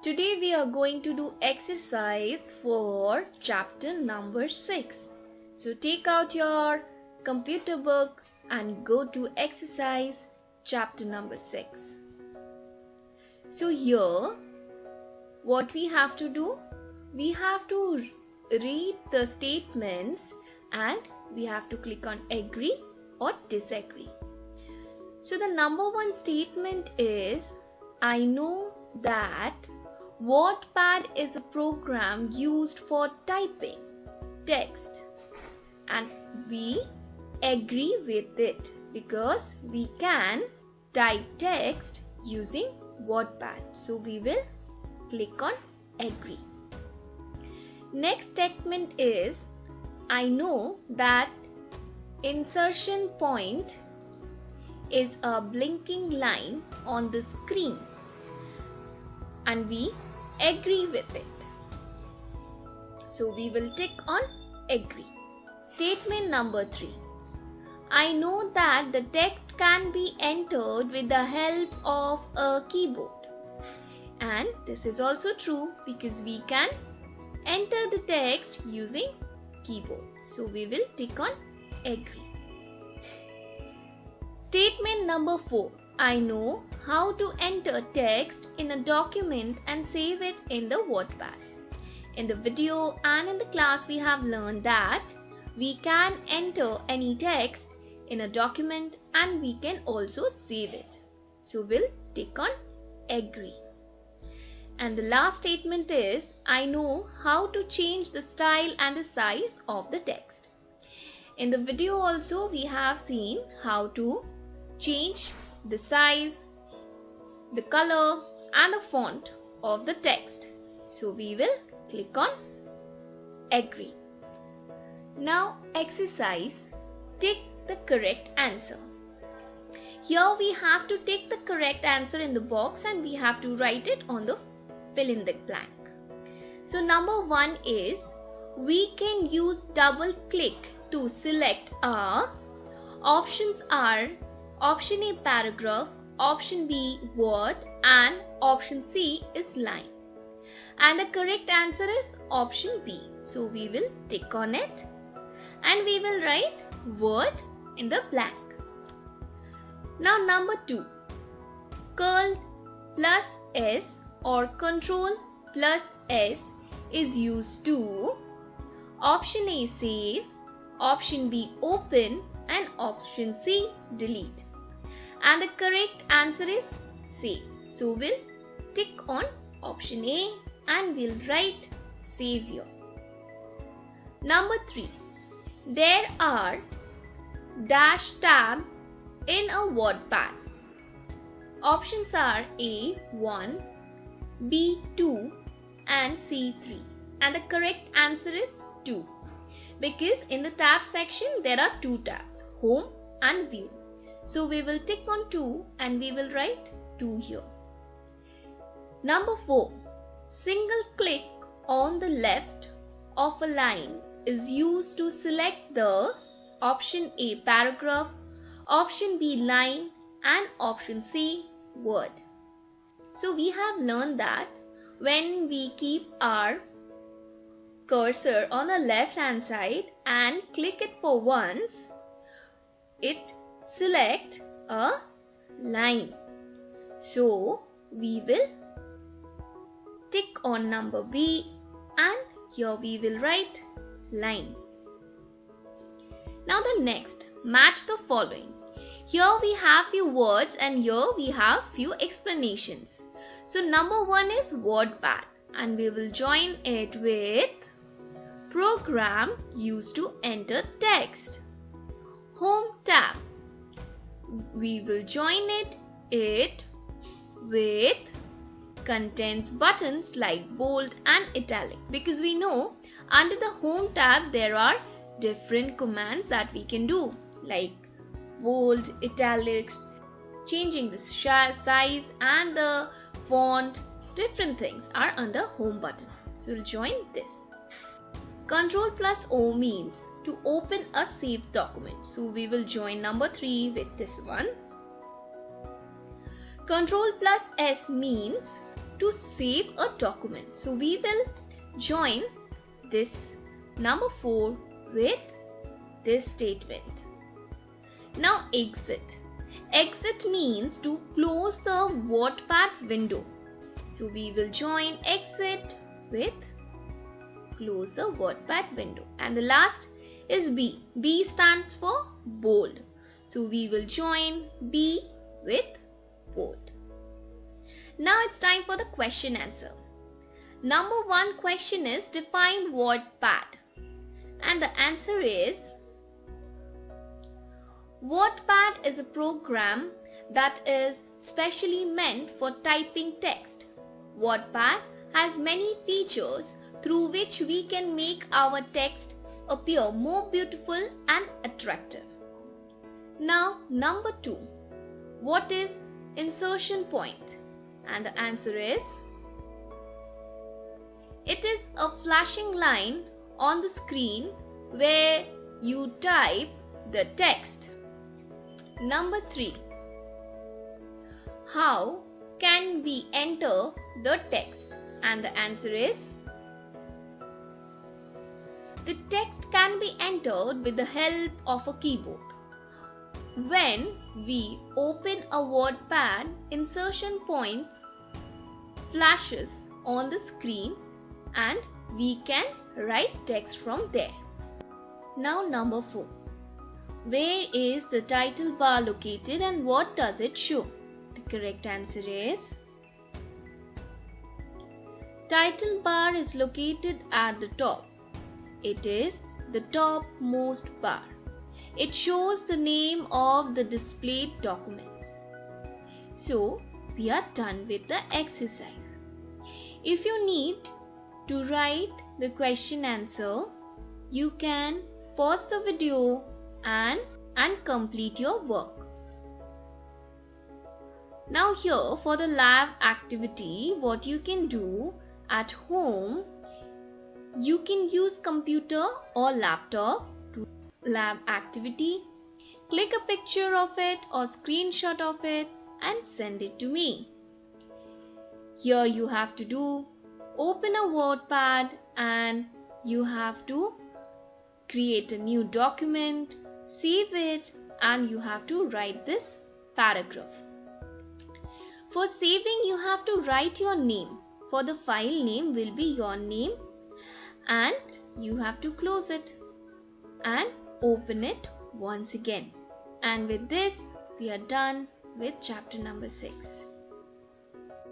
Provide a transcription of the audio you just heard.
Today we are going to do exercise for chapter number 6. So take out your computer book and go to exercise chapter number 6. So here what we have to do, we have to read the statements and we have to click on agree or disagree. So the number one statement is, I know that WordPad is a program used for typing text, and we agree with it because we can type text using WordPad. So we will click on agree. Next statement is, I know that insertion point is a blinking line on the screen, and we agree with it. So we will tick on agree. Statement number 3. I know that the text can be entered with the help of a keyboard. And this is also true because we can enter the text using keyboard. So we will tick on agree. Statement number 4. I know how to enter text in a document and save it in the WordPad. In the video and in the class we have learned that we can enter any text in a document and we can also save it. So we'll tick on agree. And the last statement is, I know how to change the style and the size of the text. In the video also we have seen how to change the size, the color and the font of the text. So we will click on agree. Now exercise, tick the correct answer. Here we have to tick the correct answer in the box and we have to write it on the fill in the blank. So number 1 is, we can use double click to select a. Options are option A paragraph, option B word and option C is line. And the correct answer is option B. So we will tick on it and we will write word in the blank. Now number 2. Curl plus S or control plus S is used to option A save, option B open and option C delete. And the correct answer is save. So we'll tick on option A and we'll write save here. Number 3. There are dash tabs in a WordPad. Options are A 1, B 2 and C 3. And the correct answer is 2. Because in the tab section there are 2 tabs, home and view. So we will tick on 2 and we will write 2 here. Number 4. Single click on the left of a line is used to select the option A paragraph, option B line and option C word. So we have learned that when we keep our cursor on the left hand side and click it for once, it select a line. So we will tick on number B and here we will write line. Now the next, match the following. Here we have few words and here we have few explanations. So number 1 is WordPad and we will join it with program used to enter text. Home tab, we will join it with contains buttons like bold and italic, because we know under the home tab there are different commands that we can do like bold, italics, changing the size and the font. Different things are under home button. So we'll join this. Control plus O means to open a saved document. So we will join number 3 with this one. Control plus S means to save a document. So we will join this number 4 with this statement. Now exit. Exit means to close the WordPad window. So we will join exit with close the WordPad window. And the last is B. B stands for bold. So we will join B with bold. Now it's time for the question answer. Number 1 question is define WordPad. And the answer is WordPad is a program that is specially meant for typing text. WordPad has many features through which we can make our text appear more beautiful and attractive. Now, number 2. What is insertion point? And the answer is it is a flashing line on the screen where you type the text. Number 3. How can we enter the text? And the answer is the text can be entered with the help of a keyboard. When we open a WordPad, insertion point flashes on the screen and we can write text from there. Now number 4. Where is the title bar located and what does it show? The correct answer is title bar is located at the top. It is the topmost bar. It shows the name of the displayed documents. So we are done with the exercise. If you need to write the question answer, you can pause the video and complete your work. Now here for the lab activity, what you can do at home, you can use computer or laptop to lab activity. Click a picture of it or screenshot of it and send it to me. Here you have to do open a WordPad and you have to create a new document, save it, and you have to write this paragraph. For saving, you have to write your name. For the file name will be your name and you have to close it and open it once again. And with this, we are done with chapter number 6.